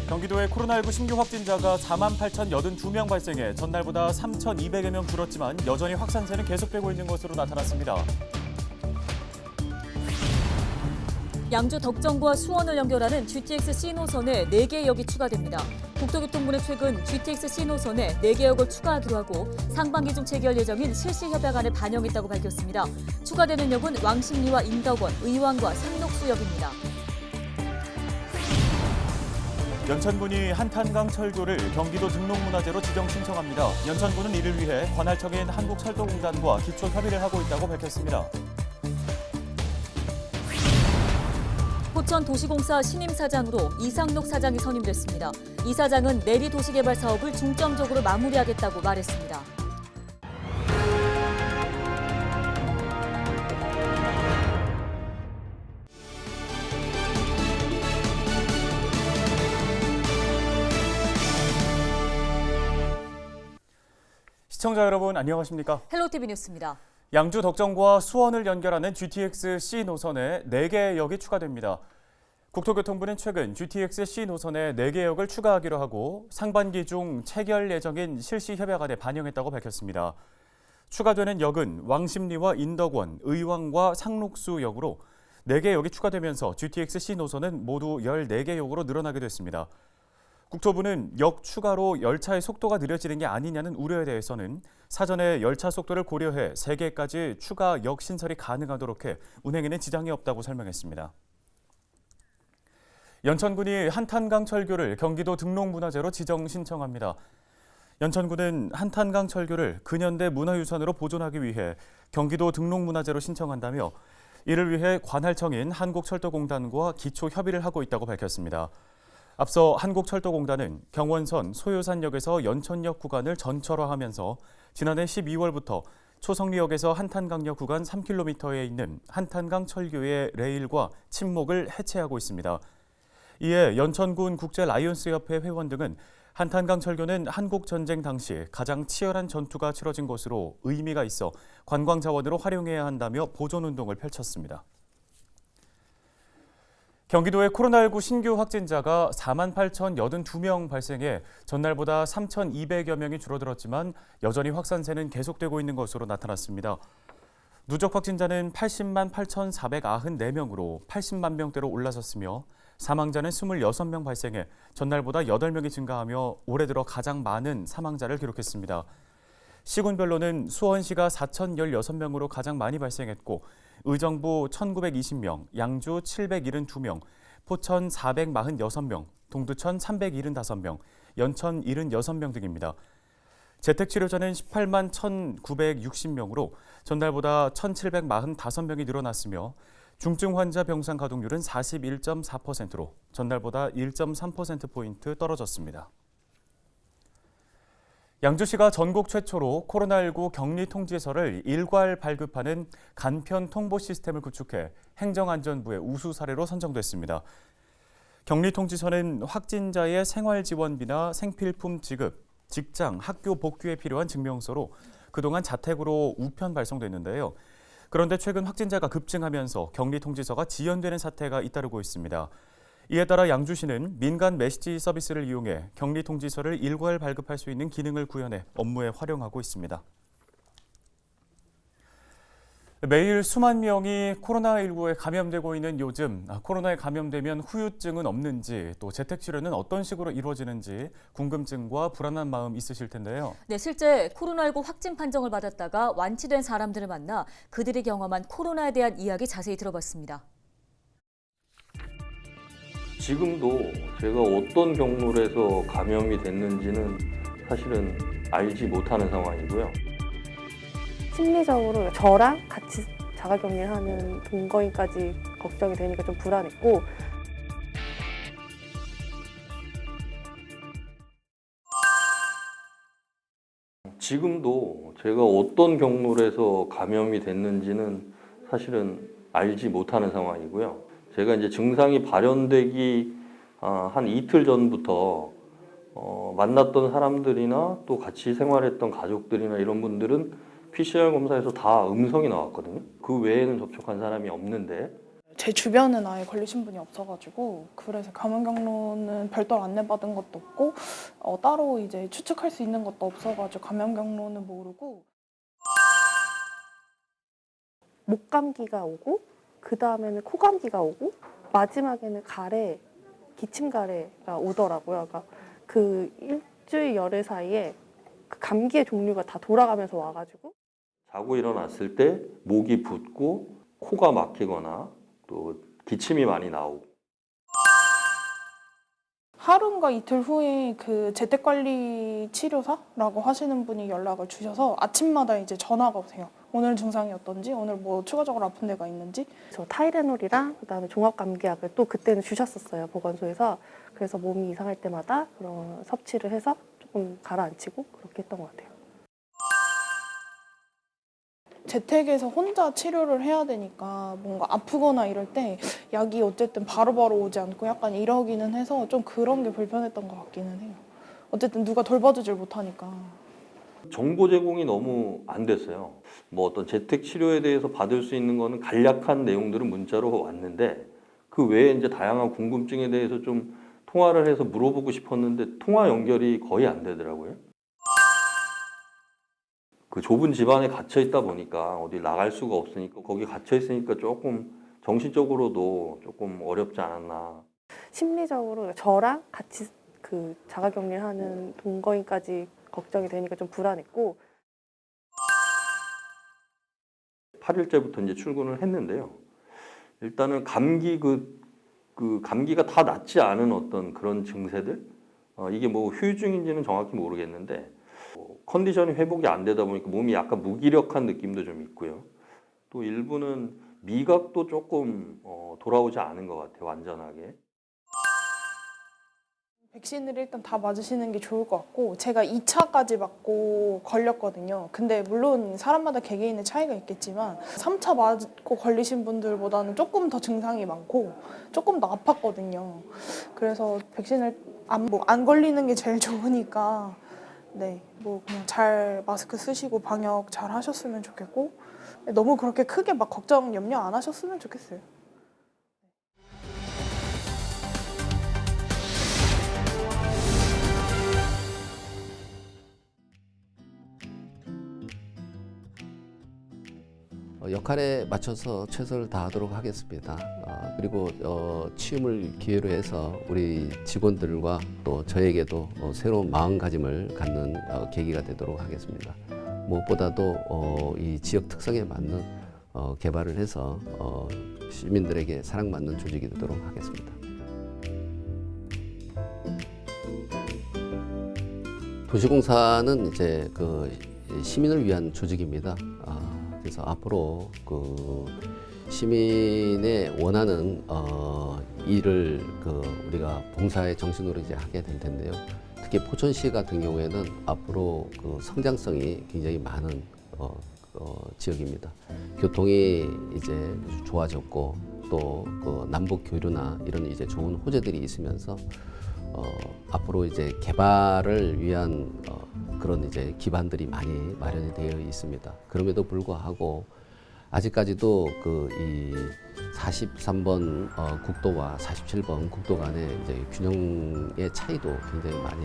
경기도의 코로나19 신규 확진자가 48,082명 발생해 전날보다 3,200여 명 줄었지만 여전히 확산세는 계속되고 있는 것으로 나타났습니다. 양주 덕정과 수원을 연결하는 GTX-C 노선에 4개 역이 추가됩니다. 국토교통부는 최근 GTX-C 노선에 4개 역을 추가하기로 하고 상반기 중 체결 예정인 실시협약안에 반영했다고 밝혔습니다. 추가되는 역은 왕십리와 인덕원, 의왕과 상록수역입니다. 연천군이 한탄강 철교를 경기도 등록문화재로 지정 신청합니다. 연천군은 이를 위해 관할청인 한국철도공단과 기초 협의를 하고 있다고 밝혔습니다. 포천도시공사 신임 사장으로 이상록 사장이 선임됐습니다. 이 사장은 내리 도시개발 사업을 중점적으로 마무리하겠다고 말했습니다. 시청자 여러분 안녕하십니까? 헬로티비 뉴스입니다. 양주 덕정과 수원을 연결하는 GTX-C 노선에 4개 역이 추가됩니다. 국토교통부는 최근 GTX-C 노선에 4개 역을 추가하기로 하고 상반기 중 체결 예정인 실시협약안에 반영했다고 밝혔습니다. 추가되는 역은 왕십리와 인덕원, 의왕과 상록수역으로 4개 역이 추가되면서 GTX-C 노선은 모두 14개 역으로 늘어나게 됐습니다. 국토부는 역 추가로 열차의 속도가 느려지는 게 아니냐는 우려에 대해서는 사전에 열차 속도를 고려해 3개까지 추가 역 신설이 가능하도록 해 운행에는 지장이 없다고 설명했습니다. 연천군이 한탄강 철교를 경기도 등록문화재로 지정 신청합니다. 연천군은 한탄강 철교를 근현대 문화유산으로 보존하기 위해 경기도 등록문화재로 신청한다며 이를 위해 관할청인 한국철도공단과 기초 협의를 하고 있다고 밝혔습니다. 앞서 한국철도공단은 경원선 소요산역에서 연천역 구간을 전철화하면서 지난해 12월부터 초성리역에서 한탄강역 구간 3km에 있는 한탄강 철교의 레일과 침목을 해체하고 있습니다. 이에 연천군 국제라이온스협회 회원 등은 한탄강 철교는 한국전쟁 당시 가장 치열한 전투가 치러진 곳으로 의미가 있어 관광자원으로 활용해야 한다며 보존운동을 펼쳤습니다. 경기도의 코로나19 신규 확진자가 48,082명 발생해 전날보다 3,200여 명이 줄어들었지만 여전히 확산세는 계속되고 있는 것으로 나타났습니다. 누적 확진자는 80만 8,494명으로 80만 명대로 올라섰으며 사망자는 26명 발생해 전날보다 8명이 증가하며 올해 들어 가장 많은 사망자를 기록했습니다. 시군별로는 수원시가 4,016명으로 가장 많이 발생했고 의정부 1,920명, 양주 772명, 포천 446명, 동두천 375명, 연천 76명 등입니다. 재택치료자는 18만 1,960명으로 전날보다 1,745명이 늘어났으며 중증 환자 병상 가동률은 41.4%로 전날보다 1.3%포인트 떨어졌습니다. 양주시가 전국 최초로 코로나19 격리 통지서를 일괄 발급하는 간편 통보 시스템을 구축해 행정안전부의 우수 사례로 선정됐습니다. 격리 통지서는 확진자의 생활지원비나 생필품 지급, 직장, 학교 복귀에 필요한 증명서로 그동안 자택으로 우편 발송됐는데요. 그런데 최근 확진자가 급증하면서 격리 통지서가 지연되는 사태가 잇따르고 있습니다. 이에 따라 양주시는 민간 메시지 서비스를 이용해 격리 통지서를 일괄 발급할 수 있는 기능을 구현해 업무에 활용하고 있습니다. 매일 수만 명이 코로나19에 감염되고 있는 요즘 코로나에 감염되면 후유증은 없는지 또 재택치료는 어떤 식으로 이루어지는지 궁금증과 불안한 마음 있으실 텐데요. 네, 실제 코로나19 확진 판정을 받았다가 완치된 사람들을 만나 그들이 경험한 코로나에 대한 이야기 자세히 들어봤습니다. 지금도 제가 어떤 경로로 해서 감염이 됐는지는 사실은 알지 못하는 상황이고요. 심리적으로 저랑 같이 자가격리를 하는 동거인까지 걱정이 되니까 좀 불안했고, 지금도 제가 어떤 경로로 해서 감염이 됐는지는 사실은 알지 못하는 상황이고요. 제가 이제 증상이 발현되기 한 이틀 전부터 만났던 사람들이나 또 같이 생활했던 가족들이나 이런 분들은 PCR 검사에서 다 음성이 나왔거든요. 그 외에는 접촉한 사람이 없는데 제 주변은 아예 걸리신 분이 없어가지고 그래서 감염 경로는 별도로 안내받은 것도 없고 따로 이제 추측할 수 있는 것도 없어가지고 감염 경로는 모르고. 목 감기가 오고 그 다음에는 코 감기가 오고 마지막에는 가래, 기침 가래가 오더라고요. 그러니까 그 일주일 열흘 사이에 그 감기의 종류가 다 돌아가면서 와가지고 자고 일어났을 때 목이 붓고 코가 막히거나 또 기침이 많이 나오고. 하루인가 이틀 후에 그 재택관리 치료사라고 하시는 분이 연락을 주셔서 아침마다 이제 전화가 오세요. 오늘 증상이 어떤지, 오늘 뭐 추가적으로 아픈 데가 있는지. 저 타이레놀이랑 그다음에 종합감기약을 또 그때는 주셨었어요, 보건소에서. 그래서 몸이 이상할 때마다 그런 섭취를 해서 조금 가라앉히고 그렇게 했던 것 같아요. 재택에서 혼자 치료를 해야 되니까 뭔가 아프거나 이럴 때 약이 어쨌든 바로바로 오지 않고 약간 이러기는 해서 좀 그런 게 불편했던 것 같기는 해요. 어쨌든 누가 돌봐주질 못하니까. 정보 제공이 너무 안 됐어요. 뭐 어떤 재택 치료에 대해서 받을 수 있는 거는 간략한 내용들은 문자로 왔는데 그 외에 이제 다양한 궁금증에 대해서 좀 통화를 해서 물어보고 싶었는데 통화 연결이 거의 안 되더라고요. 그 좁은 집안에 갇혀 있다 보니까 어디 나갈 수가 없으니까 거기 갇혀 있으니까 조금 정신적으로도 조금 어렵지 않았나. 심리적으로 저랑 같이 그 자가격리를 하는 동거인까지 걱정이 되니까 좀 불안했고 8일째부터 이제 출근을 했는데요. 일단은 감기가 다 낫지 않은 어떤 그런 증세들, 이게 뭐 후유증인지는 정확히 모르겠는데 컨디션이 회복이 안 되다 보니까 몸이 약간 무기력한 느낌도 좀 있고요. 또 일부는 미각도 조금 돌아오지 않은 것 같아요, 완전하게. 백신을 일단 다 맞으시는 게 좋을 것 같고 제가 2차까지 맞고 걸렸거든요. 근데 물론 사람마다 개개인의 차이가 있겠지만 3차 맞고 걸리신 분들보다는 조금 더 증상이 많고 조금 더 아팠거든요. 그래서 백신을 안 걸리는 게 제일 좋으니까 네, 뭐 그냥 잘 마스크 쓰시고 방역 잘 하셨으면 좋겠고 너무 그렇게 크게 막 걱정 염려 안 하셨으면 좋겠어요. 역할에 맞춰서 최선을 다하도록 하겠습니다. 그리고 취임을 기회로 해서 우리 직원들과 또 저에게도 새로운 마음가짐을 갖는 계기가 되도록 하겠습니다. 무엇보다도 이 지역 특성에 맞는 개발을 해서 시민들에게 사랑받는 조직이 되도록 하겠습니다. 도시공사는 이제 그 시민을 위한 조직입니다. 그래서 앞으로 그 시민의 원하는 일을 우리가 봉사의 정신으로 이제 하게 될 텐데요. 특히 포천시 같은 경우에는 앞으로 그 성장성이 굉장히 많은 지역입니다. 교통이 이제 좋아졌고 또 그 남북 교류나 이런 이제 좋은 호재들이 있으면서 앞으로 이제 개발을 위한 그런 이제 기반들이 많이 마련이 되어 있습니다. 그럼에도 불구하고 아직까지도 그 이 43번 국도와 47번 국도 간의 이제 균형의 차이도 굉장히 많이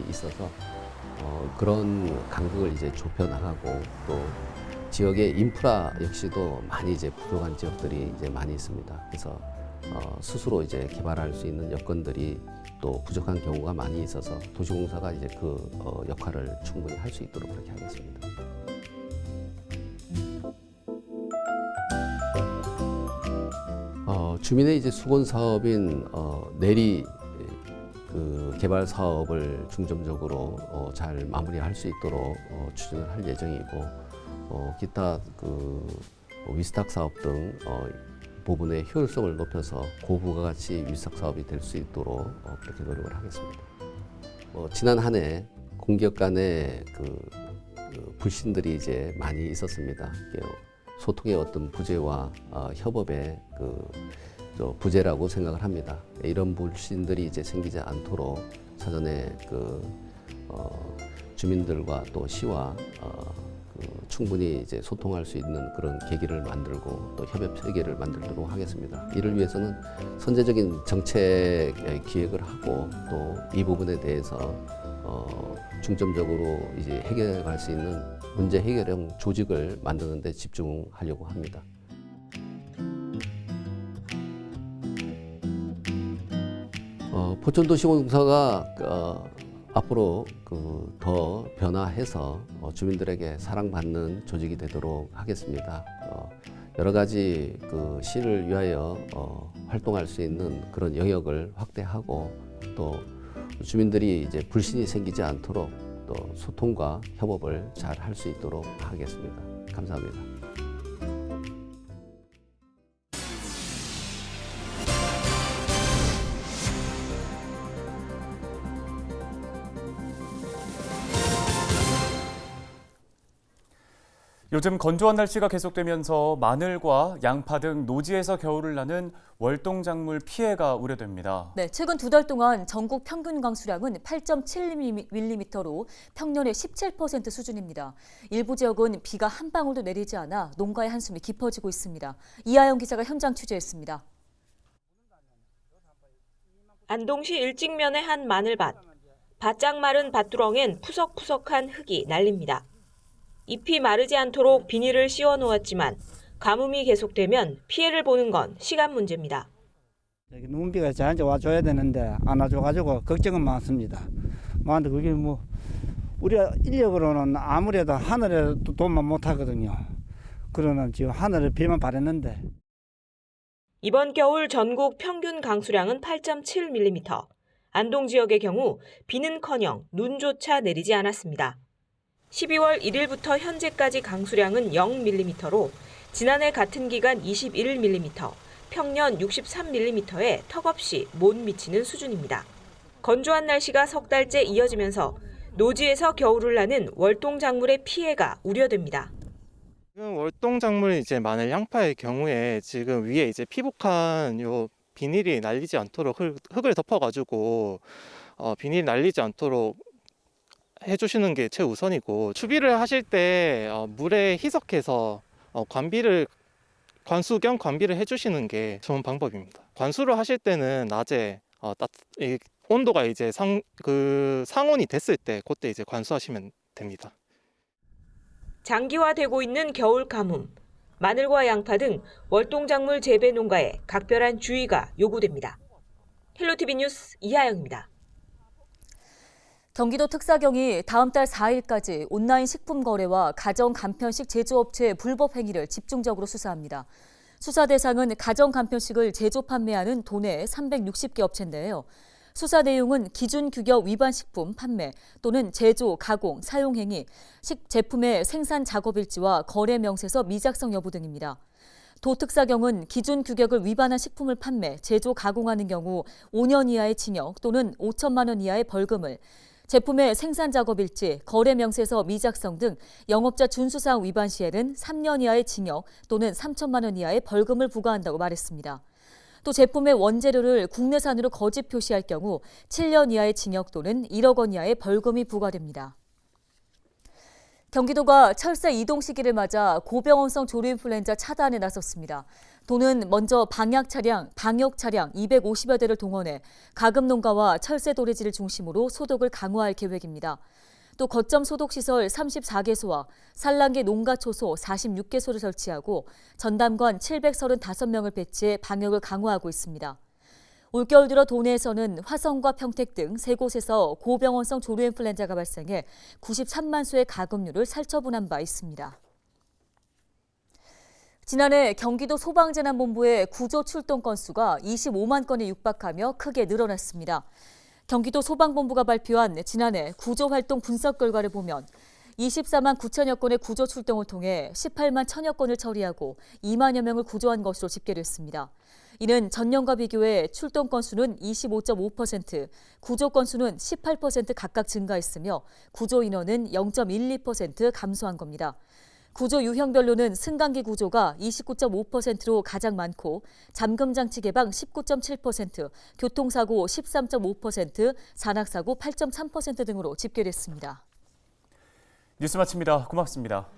있어서 그런 간극을 이제 좁혀 나가고 또 지역의 인프라 역시도 많이 이제 부족한 지역들이 이제 많이 있습니다. 그래서 스스로 이제 개발할 수 있는 여건들이 또 부족한 경우가 많이 있어서 도시공사가 이제 그 역할을 충분히 할 수 있도록 그렇게 하겠습니다. 주민의 이제 수건 사업인 내리 그 개발 사업을 중점적으로 잘 마무리할 수 있도록 추진을 할 예정이고 기타 그 위스탁 사업 등 부분의 효율성을 높여서 고부가가치 위스탁 사업이 될 수 있도록 그렇게 노력을 하겠습니다. 지난 한 해 공기업 간의 그 불신들이 이제 많이 있었습니다. 소통의 어떤 부재와 협업의 부재라고 생각을 합니다. 이런 불신들이 이제 생기지 않도록 사전에 주민들과 또 시와 충분히 이제 소통할 수 있는 그런 계기를 만들고 또 협업 체계를 만들도록 하겠습니다. 이를 위해서는 선제적인 정책 기획을 하고 또 이 부분에 대해서 중점적으로 이제 해결할 수 있는 문제 해결형 조직을 만드는 데 집중하려고 합니다. 포천도시공사가 앞으로 더 변화해서 주민들에게 사랑받는 조직이 되도록 하겠습니다. 여러 가지 시를 위하여 활동할 수 있는 그런 영역을 확대하고 또 주민들이 이제 불신이 생기지 않도록 또 소통과 협업을 잘 할 수 있도록 하겠습니다. 감사합니다. 요즘 건조한 날씨가 계속되면서 마늘과 양파 등 노지에서 겨울을 나는 월동작물 피해가 우려됩니다. 네, 최근 2달 동안 전국 평균 강수량은 8.7mm로 평년의 17% 수준입니다. 일부 지역은 비가 한 방울도 내리지 않아 농가의 한숨이 깊어지고 있습니다. 이하영 기자가 현장 취재했습니다. 안동시 일직면의 한 마늘밭. 바짝 마른 밭두렁엔 푸석푸석한 흙이 날립니다. 잎이 마르지 않도록 비닐을 씌워 놓았지만 가뭄이 계속되면 피해를 보는 건 시간 문제입니다. 눈비가 저한테 와줘야 되는데 안 와줘가지고 걱정은 많습니다. 많은데 그게 뭐 우리가 인력으로는 아무래도 하늘에 돈만 못 하거든요. 그러는 지금 하늘에 비만 바랬는데. 이번 겨울 전국 평균 강수량은 8.7mm. 안동 지역의 경우 비는커녕 눈조차 내리지 않았습니다. 12월 1일부터 현재까지 강수량은 0mm로 지난해 같은 기간 21mm, 평년 63mm에 턱없이 못 미치는 수준입니다. 건조한 날씨가 석 달째 이어지면서 노지에서 겨울을 나는 월동작물의 피해가 우려됩니다. 지금 월동작물 이제 마늘, 양파의 경우에 지금 위에 이제 피복한 요 비닐이 날리지 않도록 흙을 덮어가지고 비닐이 날리지 않도록 해주시는 게 최우선이고, 추비를 하실 때 물에 희석해서 관수 겸 관비를 해주시는 게 좋은 방법입니다. 관수를 하실 때는 낮에 온도가 이제 상온이 됐을 때 그때 이제 관수하시면 됩니다. 장기화되고 있는 겨울 가뭄, 마늘과 양파 등 월동작물 재배 농가에 각별한 주의가 요구됩니다. 헬로티비 뉴스 이하영입니다. 경기도 특사경이 다음 달 4일까지 온라인 식품 거래와 가정 간편식 제조업체의 불법 행위를 집중적으로 수사합니다. 수사 대상은 가정 간편식을 제조 판매하는 도내 360개 업체인데요. 수사 내용은 기준 규격 위반 식품 판매 또는 제조, 가공, 사용 행위, 제품의 생산 작업 일지와 거래 명세서 미작성 여부 등입니다. 도 특사경은 기준 규격을 위반한 식품을 판매, 제조, 가공하는 경우 5년 이하의 징역 또는 5천만 원 이하의 벌금을, 제품의 생산 작업 일지, 거래 명세서 미작성 등 영업자 준수사항 위반 시에는 3년 이하의 징역 또는 3천만 원 이하의 벌금을 부과한다고 말했습니다. 또 제품의 원재료를 국내산으로 거짓 표시할 경우 7년 이하의 징역 또는 1억 원 이하의 벌금이 부과됩니다. 경기도가 철새 이동 시기를 맞아 고병원성 조류인플루엔자 차단에 나섰습니다. 도는 먼저 방역 차량 250여 대를 동원해 가금 농가와 철새 도래지를 중심으로 소독을 강화할 계획입니다. 또 거점 소독시설 34개소와 산란계 농가 초소 46개소를 설치하고 전담관 735명을 배치해 방역을 강화하고 있습니다. 올겨울 들어 도내에서는 화성과 평택 등 3곳에서 고병원성 조류인플루엔자가 발생해 93만 수의 가금류를 살처분한 바 있습니다. 지난해 경기도 소방재난본부의 구조 출동 건수가 25만 건에 육박하며 크게 늘어났습니다. 경기도 소방본부가 발표한 지난해 구조활동 분석 결과를 보면 24만 9천여 건의 구조 출동을 통해 18만 1천여 건을 처리하고 2만여 명을 구조한 것으로 집계됐습니다. 이는 전년과 비교해 출동 건수는 25.5%, 구조 건수는 18% 각각 증가했으며 구조 인원은 0.12% 감소한 겁니다. 구조 유형별로는 승강기 구조가 29.5%로 가장 많고 잠금장치 개방 19.7%, 교통사고 13.5%, 산악사고 8.3% 등으로 집계됐습니다. 뉴스 마칩니다. 고맙습니다.